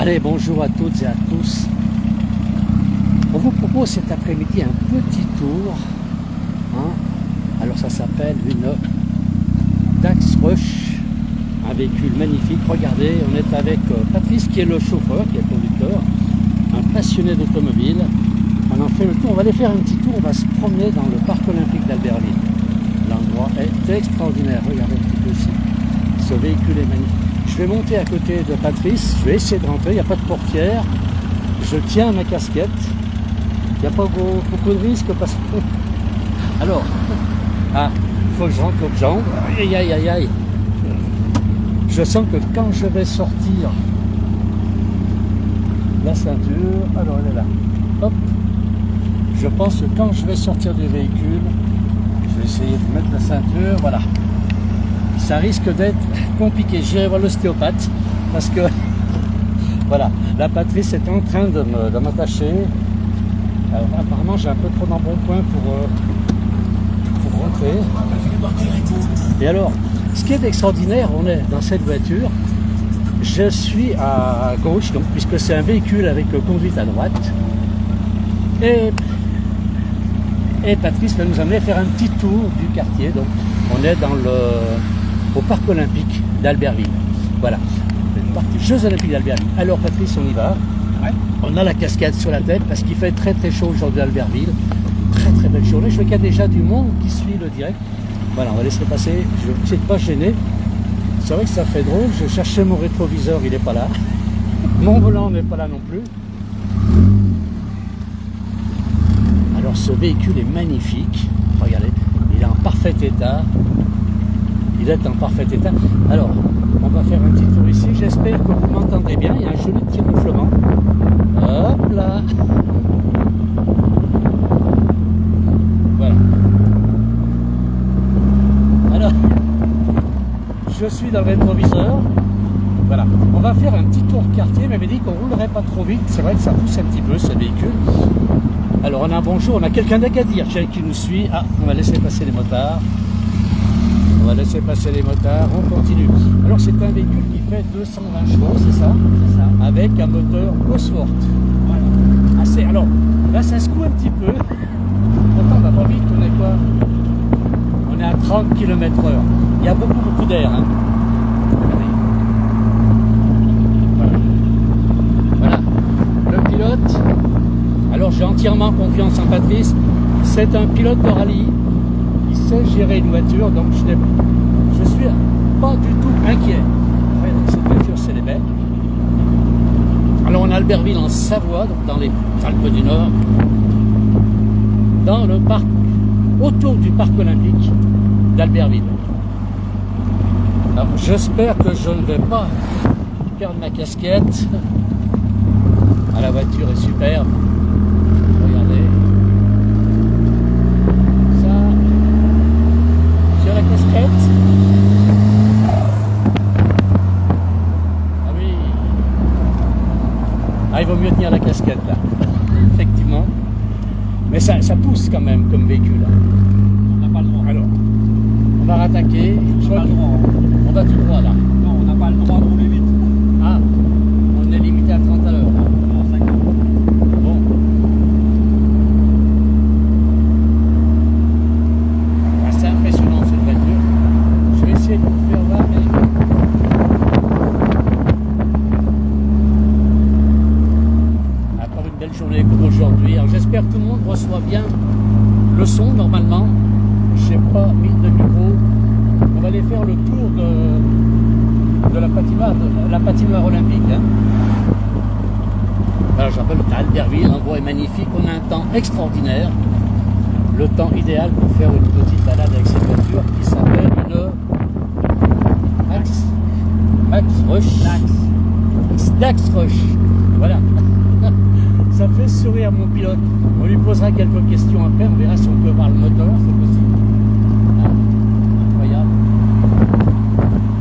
Allez, bonjour à toutes et à tous. On vous propose cet après-midi un petit tour. Alors ça s'appelle une Dax Rush, un véhicule magnifique. Regardez, on est avec Patrice qui est le chauffeur, qui est le conducteur, un passionné d'automobile. On en fait le tour, on va aller faire un petit tour, on va se promener dans le parc olympique d'Albertville. L'endroit est extraordinaire, regardez un petit peu ici. Ce véhicule est magnifique. Je vais monter à côté de Patrice, je vais essayer de rentrer, il n'y a pas de portière. Je tiens ma casquette. Il n'y a pas beaucoup de risques parce que... Alors, il faut que je rentre l'autre jambe. Aïe, aïe, aïe, aïe. Je sens que quand je vais sortir la ceinture, alors elle est là. Hop. Je pense que quand je vais sortir du véhicule, je vais essayer de mettre la ceinture, voilà. Ça risque d'être compliqué. J'irai voir l'ostéopathe parce que, voilà, la Patrice est en train de m'attacher. Apparemment, j'ai un peu trop d'embonpoint pour rentrer. Et alors, ce qui est extraordinaire, on est dans cette voiture. Je suis à gauche, donc, puisque c'est un véhicule avec conduite à droite. Et Patrice va nous amener faire un petit tour du quartier. Donc, on est au parc olympique d'Albertville. Voilà, le parc des Jeux olympiques d'Albertville. Alors, Patrice, on y va. Ouais. On a la casquette sur la tête parce qu'il fait très très chaud aujourd'hui à Albertville. Très très belle journée. Je vois qu'il y a déjà du monde qui suit le direct. Voilà, on va laisser passer. Je vais essayer de pas gêner. C'est vrai que ça fait drôle. Je cherchais mon rétroviseur, il n'est pas là. Mon volant n'est pas là non plus. Alors ce véhicule est magnifique. Regardez, il est en parfait état. Il est en parfait état. Alors, on va faire un petit tour ici. J'espère que vous m'entendrez bien. Il y a un joli petit ronflement. Hop là. Voilà. Alors, je suis dans le rétroviseur. Voilà. On va faire un petit tour de quartier. Il m'avait dit qu'on ne roulerait pas trop vite. C'est vrai que ça pousse un petit peu ce véhicule. Alors, on a un bonjour. On a quelqu'un d'Agadir qui nous suit. On va laisser passer les motards. On va laisser passer les motards, on continue. Alors c'est un véhicule qui fait 220 chevaux, c'est ça? C'est ça. Avec un moteur Cosworth. Voilà. Alors, là ça secoue un petit peu. Pourtant on va pas vite, on est quoi? On est à 30 km/h. Il y a beaucoup d'air. Hein. Voilà. Le pilote. Alors j'ai entièrement confiance en Patrice. C'est un pilote de rallye. Il sait gérer une voiture, donc je suis pas du tout inquiet. Cette voiture, c'est les belles. Alors on a Albertville en Savoie, donc dans les Alpes du Nord, dans le parc, autour du parc olympique d'Albertville. Alors j'espère que je ne vais pas perdre ma casquette. La voiture est superbe. Regardez. La casquette. Ah oui. Il vaut mieux tenir la casquette là. Effectivement. Mais ça pousse quand même comme véhicule. On n'a pas le droit. Alors, on va rattaquer. On va tout droit là. Non, on n'a pas le droit de rouler vite. On est limité à 30 à l'heure. Bon. C'est impressionnant cette voiture. Je vais essayer de vous faire voir, mais... Encore une belle journée comme aujourd'hui. Alors j'espère que tout le monde reçoit bien le son normalement. Je n'ai pas mis de micro. On va aller faire le tour de la patinoire olympique. Hein. Alors j'appelle Albertville, l'endroit est magnifique. On a un temps extraordinaire. Le temps idéal pour faire une petite balade avec cette voiture qui s'appelle une Dax Rush. Voilà. Ça fait sourire mon pilote. On lui posera quelques questions après. On verra si on peut voir le moteur, c'est possible. Incroyable.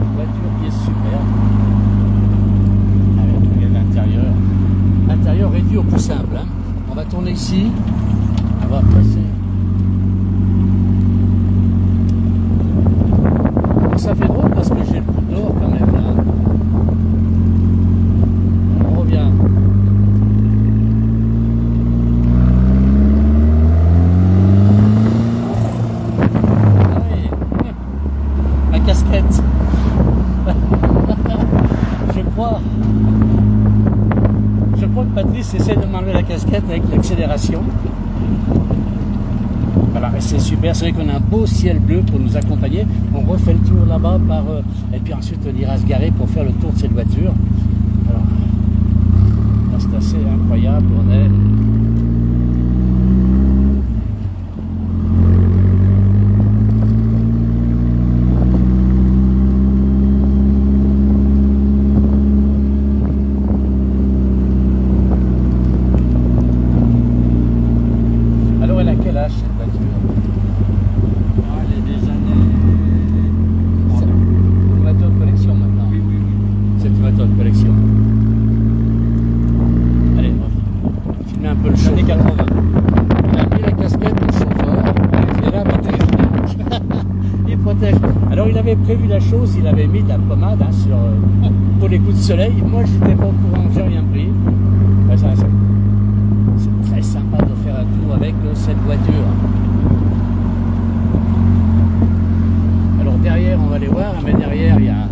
Une voiture qui est superbe. Avec l'intérieur. L'intérieur réduit au plus simple. Hein. On va tourner ici. On va passer. Ça fait drôle parce que j'ai le coup dehors quand même là. On revient crois que Patrice essaie de m'enlever la casquette avec l'accélération. Voilà, et c'est super, c'est vrai qu'on a un beau ciel bleu pour nous accompagner. On refait le tour là-bas et puis ensuite on ira se garer pour faire le tour de cette voiture. Alors, là c'est assez incroyable, on est... Alors il avait prévu la chose, il avait mis de la pommade pour les coups de soleil. Moi je n'étais pas au courant, j'ai rien pris. Ben, c'est très sympa de faire un tour avec cette voiture. Alors derrière on va aller voir, mais derrière il y a,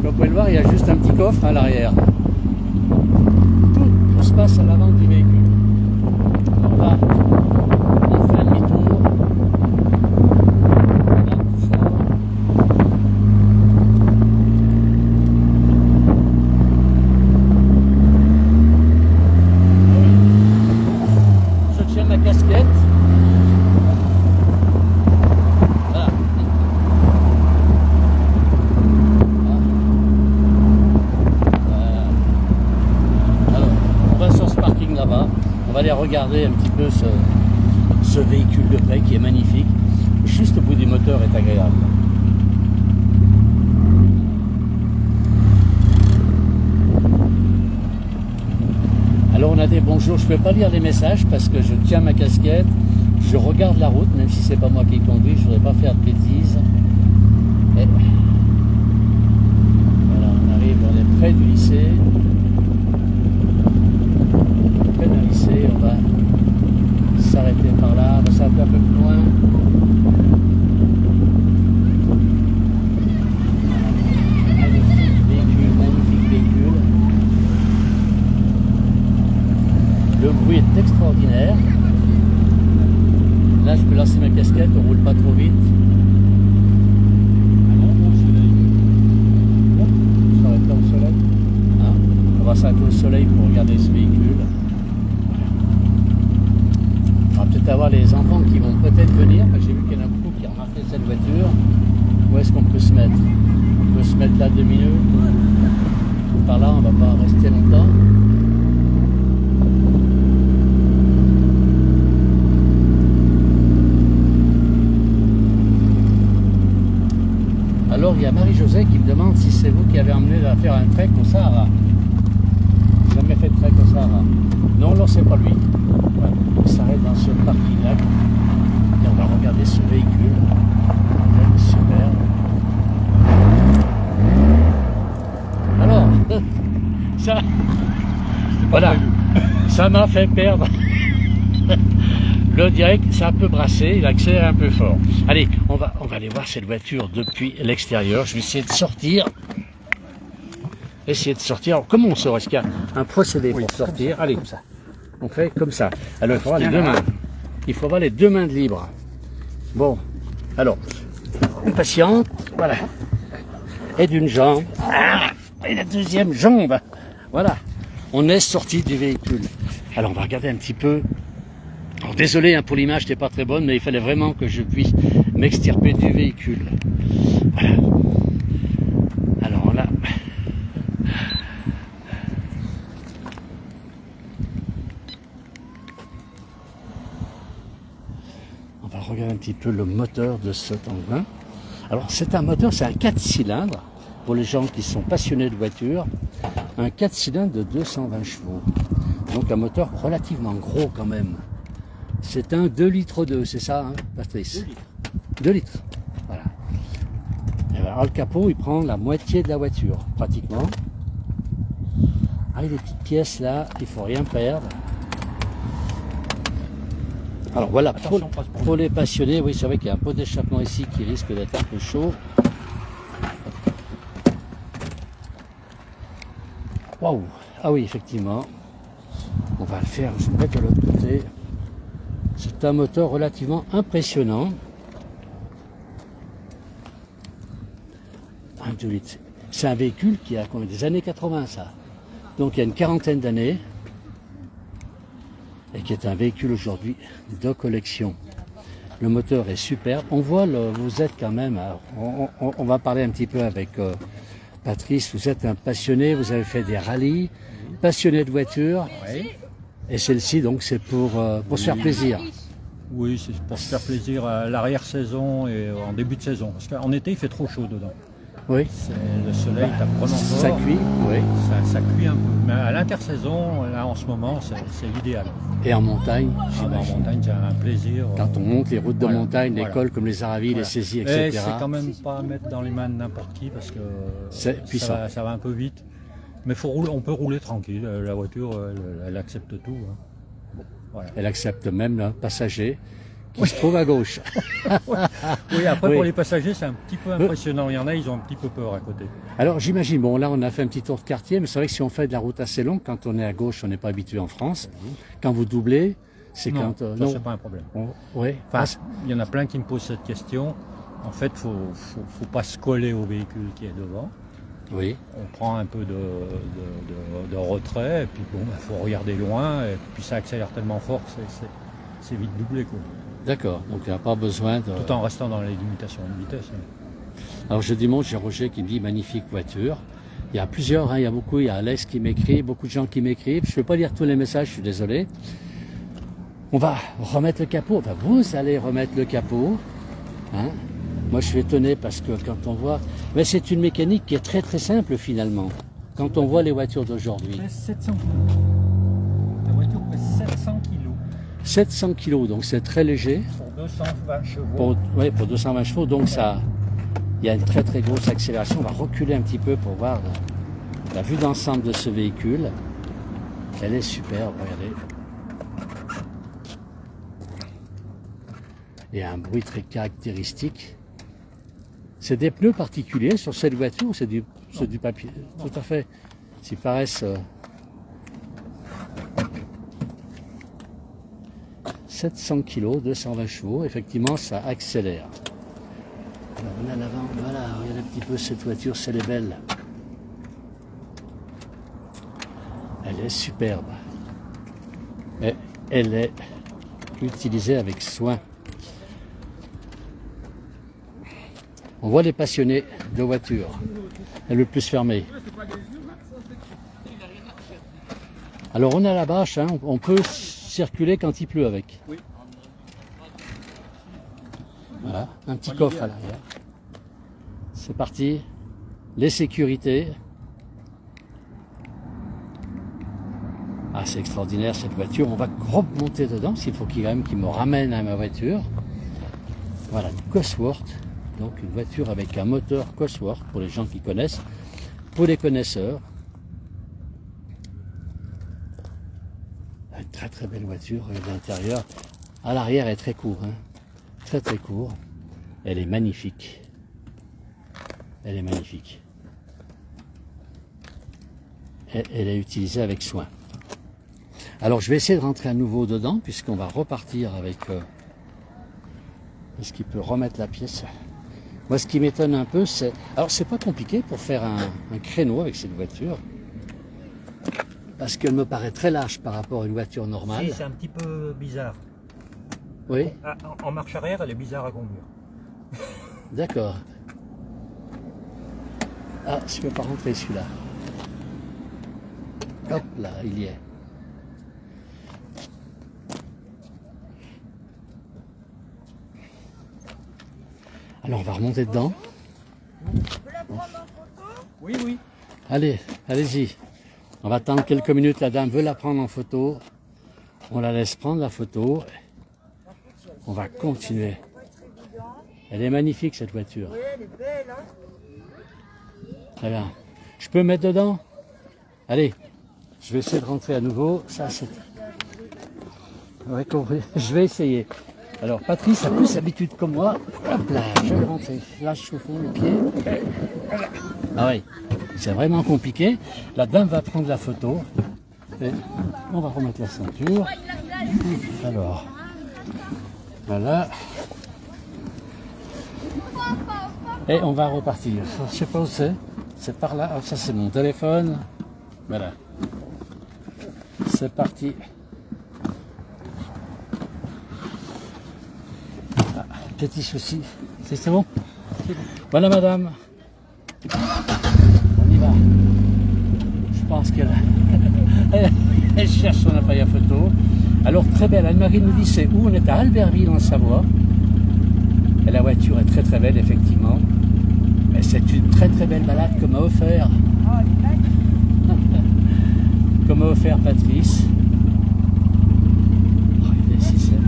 comme vous pouvez le voir, il y a juste un petit coffre à l'arrière. Tout se passe à l'avant du véhicule. Alors là, on fait un demi-tour. On va aller regarder un petit peu ce véhicule de près qui est magnifique. Juste au bout du moteur est agréable. Alors on a des bonjours, je ne peux pas lire les messages parce que je tiens ma casquette, je regarde la route, même si c'est pas moi qui conduis, je ne voudrais pas faire de bêtises. Et voilà, on arrive, on est près du lycée. On va s'arrêter par là, on va s'arrêter un peu plus loin. Magnifique véhicule. Le bruit est extraordinaire. Là je peux lancer ma casquette, on roule pas trop vite. On s'arrête là au soleil. Hein, on va s'arrêter au soleil pour regarder ce véhicule. Peut-être avoir les enfants qui vont peut-être venir, j'ai vu qu'il y en a beaucoup qui ont remarqué cette voiture. Où est-ce qu'on peut se mettre? On peut se mettre là 2 minutes. Par là, on va pas rester longtemps. Alors il y a Marie-Josée qui me demande si c'est vous qui avez emmené à faire un trek au Sahara. Jamais fait de trek au Sahara. Non, non, c'est pas lui. Voilà. On s'arrête dans ce parking-là et on va regarder ce véhicule. Super. Alors, ça, voilà, ça m'a fait perdre le direct, c'est un peu brassé, il accélère un peu fort. Allez, on va aller voir cette voiture depuis l'extérieur. Je vais essayer de sortir. Alors, comment on sort? Est-ce qu'il y a un procédé pour sortir? Allez, comme ça. On fait comme ça. Alors, il faut avoir les deux mains. Il faut avoir les deux mains de libre. Bon, alors, on patiente, voilà. Et d'une jambe. Ah, et la deuxième jambe. Voilà. On est sorti du véhicule. Alors, on va regarder un petit peu. Alors, désolé hein, pour l'image, n'était pas très bonne, mais il fallait vraiment que je puisse m'extirper du véhicule. Voilà. Alors là. On va regarder un petit peu le moteur de cet engin. Alors c'est un moteur, c'est un 4 cylindres, pour les gens qui sont passionnés de voitures, un 4 cylindres de 220 chevaux. Donc un moteur relativement gros quand même. C'est un 2 litres 2, c'est ça, hein, Patrice? 2 litres. Voilà. Et alors le capot, il prend la moitié de la voiture, pratiquement. Avec des petites pièces là, il ne faut rien perdre. Alors voilà, pour les passionnés, oui, c'est vrai qu'il y a un pot d'échappement ici qui risque d'être un peu chaud. Waouh! Ah oui, effectivement. On va le faire, je vais le mettre de l'autre côté. C'est un moteur relativement impressionnant. 1,2 litres. C'est un véhicule qui a des années 80, ça. Donc il y a une quarantaine d'années. Et qui est un véhicule aujourd'hui de collection. Le moteur est superbe. On voit, vous êtes quand même, on va parler un petit peu avec Patrice, vous êtes un passionné, vous avez fait des rallyes, passionné de voitures. Oui. Et celle-ci, donc, c'est pour se faire plaisir. Oui, c'est pour se faire plaisir à l'arrière-saison et en début de saison. Parce qu'en été, il fait trop chaud dedans. Oui. Le soleil tape vraiment fort. Ça cuit, oui. Ça cuit un peu. Mais à l'intersaison, là, en ce moment, c'est l'idéal. Et en montagne, En montagne, c'est un plaisir. quand on monte les routes de Voilà, montagne, les voilà. cols comme les Aravis, les Saisies, etc. Et c'est quand même pas à mettre dans les mains de n'importe qui parce que C'est puissant. ça va un peu vite. Mais on peut rouler tranquille. La voiture, elle accepte tout. Hein. Bon, voilà. Elle accepte même le passager qui se trouve à gauche. Oui, après Oui. pour les passagers, c'est un petit peu impressionnant. Il y en a, ils ont un petit peu peur à côté. Alors j'imagine, bon là on a fait un petit tour de quartier, mais c'est vrai que si on fait de la route assez longue, quand on est à gauche, on n'est pas habitué en France. Quand vous doublez, c'est Non, quand... ça, c'est pas un problème. Oui. Enfin, il y en a plein qui me posent cette question. En fait, faut pas se coller au véhicule qui est devant. Oui. On prend un peu de retrait, et puis bon, il faut regarder loin, et puis ça accélère tellement fort que c'est vite doublé, quoi. D'accord, donc il n'y a pas besoin de... Tout en restant dans les limitations de vitesse. Alors je dimanche, j'ai Roger qui me dit magnifique voiture. Il y a plusieurs, hein, il y a beaucoup, il y a Alex qui m'écrit, beaucoup de gens qui m'écrivent. Je ne vais pas lire tous les messages, je suis désolé. On va remettre le capot, enfin vous allez remettre le capot. Hein. Moi je suis étonné parce que quand on voit... Mais c'est une mécanique qui est très très simple finalement. Quand on voit les voitures d'aujourd'hui. 700 kg. La voiture pèse 700 kg. 700 kg, donc c'est très léger. Pour 220 chevaux. Pour 220 chevaux, donc ça... Il y a une très très grosse accélération. On va reculer un petit peu pour voir la vue d'ensemble de ce véhicule. Elle est superbe, regardez. Il y a un bruit très caractéristique. C'est des pneus particuliers sur cette voiture, c'est du papier. Tout à fait. S'ils paraissent... 700 kg, 220 chevaux, effectivement ça accélère. Alors on a l'avant, voilà, regardez un petit peu cette voiture, elle est belle. Elle est superbe. Et elle est utilisée avec soin. On voit les passionnés de voiture. Elle est le plus fermée. Alors on a la bâche, hein, on peut circuler quand il pleut avec. Oui. Voilà, un petit coffre à l'arrière. C'est parti. Les sécurités. Ah, c'est extraordinaire cette voiture. On va remonter dedans, s'il faut quand même qu'il me ramène à ma voiture. Voilà, une Cosworth. Donc une voiture avec un moteur Cosworth pour les gens qui connaissent. Pour les connaisseurs. Une très très belle voiture. L'intérieur à l'arrière est très court. Hein. Très très court. Elle est magnifique. Elle est magnifique. Elle est utilisée avec soin. Alors je vais essayer de rentrer à nouveau dedans puisqu'on va repartir avec... Est-ce qu'il peut remettre la pièce? Moi ce qui m'étonne un peu c'est... Alors c'est pas compliqué pour faire un créneau avec cette voiture. Parce qu'elle me paraît très large par rapport à une voiture normale. Si, c'est un petit peu bizarre. Oui. En marche arrière, elle est bizarre à conduire. D'accord. Ah, je ne peux pas rentrer celui-là. Hop là, il y est. Alors on va remonter dedans. Oui, oui. Allez, allez-y. On va attendre quelques minutes, la dame veut la prendre en photo. On la laisse prendre la photo. On va continuer. Elle est magnifique cette voiture. Oui, elle est belle, hein. Voilà. Je peux mettre dedans? Allez, je vais essayer de rentrer à nouveau. Ça, c'est... Ouais, compris. Je vais essayer. Alors, Patrice a plus l'habitude que moi. Hop là, je vais rentrer. Là, je chauffe le pied. Ah oui. C'est vraiment compliqué. La dame va prendre la photo. Et on va remettre la ceinture. Alors, voilà. Et on va repartir. Je sais pas où c'est. C'est par là. Ah, ça c'est mon téléphone. Voilà. C'est parti. Ah, petit souci. C'est bon? Voilà madame. On y va. Je pense qu'elle elle cherche son appareil à photo. Alors très belle. Anne-Marie nous dit c'est où? On est à Albertville en Savoie. Et la voiture est très très belle effectivement. Et c'est une très très belle balade que m'a offert. Comme m'a offert Patrice. Oh, il est si simple.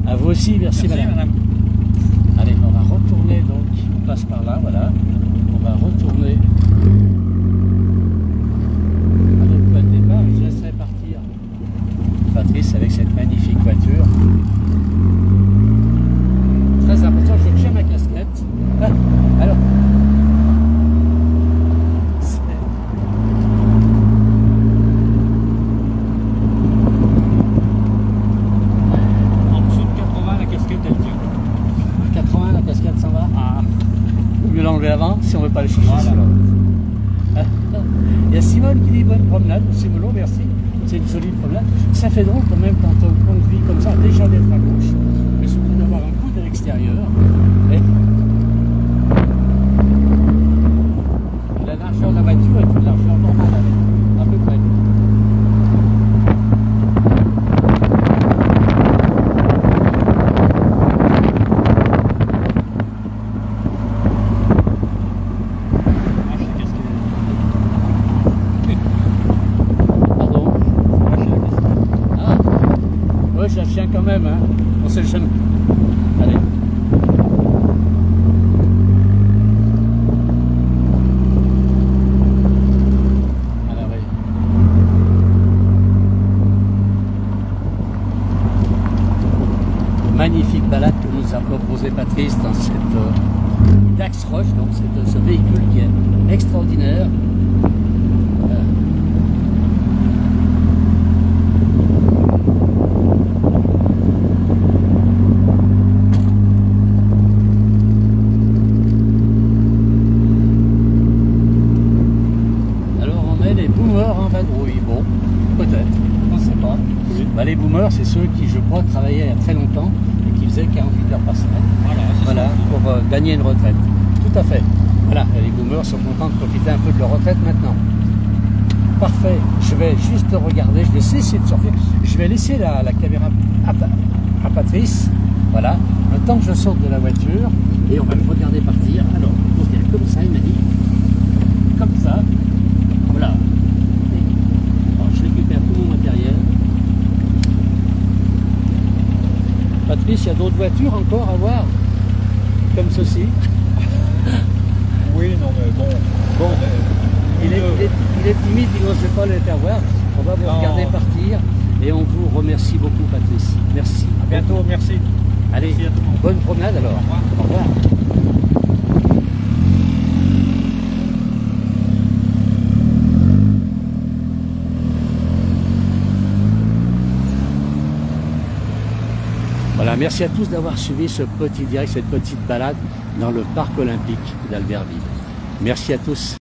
À vous aussi, merci madame. Allez, on va retourner donc, on passe par là, voilà. On va retourner à notre point de départ et je laisserai partir Patrice avec cette magnifique voiture. Très important, je tiens ma casquette. Ah, alors. En dessous de 80, la casquette elle tient. 80, la casquette s'en va. Ah. Vaut mieux l'enlever avant si on ne veut pas le chercher. Voilà. Il y a Simone qui dit bonne promenade. Simone, merci. C'est une jolie promenade. Ça fait drôle quand même quand on conduit comme ça, déjà d'être à gauche, mais surtout d'avoir un coup de l'extérieur. Et la largeur de la voiture est une largeur normale, à peu près. Pardon? Ah, ouais, je la tiens quand même, hein. On sait jamais. Allez. Voilà, oui. Magnifique balade que nous a proposé Patrice dans cette Dax Rush, donc c'est ce véhicule qui est extraordinaire. Alors on met les boomers en vadrouille, bon, peut-être, on ne sait pas. Bah, les boomers, c'est ceux qui, je crois, travaillaient il y a très longtemps et qui faisaient 48 heures par semaine. Voilà, pour gagner une retraite. Tout à fait. Voilà, et les boomers sont contents de profiter un peu de leur retraite maintenant. Parfait, je vais juste regarder, je vais essayer de sortir. Je vais laisser la caméra à Patrice, voilà, le temps que je sorte de la voiture, et on va le regarder partir. Alors, il faut faire comme ça, il m'a dit. Comme ça. Voilà. Alors, je récupère tout mon matériel. Patrice, il y a d'autres voitures encore à voir, comme ceci. Oui, non mais bon. Bon, il est timide, il n'ose pas les faire voir. On va vous regarder partir et on vous remercie beaucoup, Patrice. Merci. À bientôt, merci. Allez, Merci à tout le monde. bonne promenade alors. Au revoir. Au revoir. Voilà, merci à tous d'avoir suivi ce petit direct, cette petite balade dans le parc olympique d'Albertville. Merci à tous.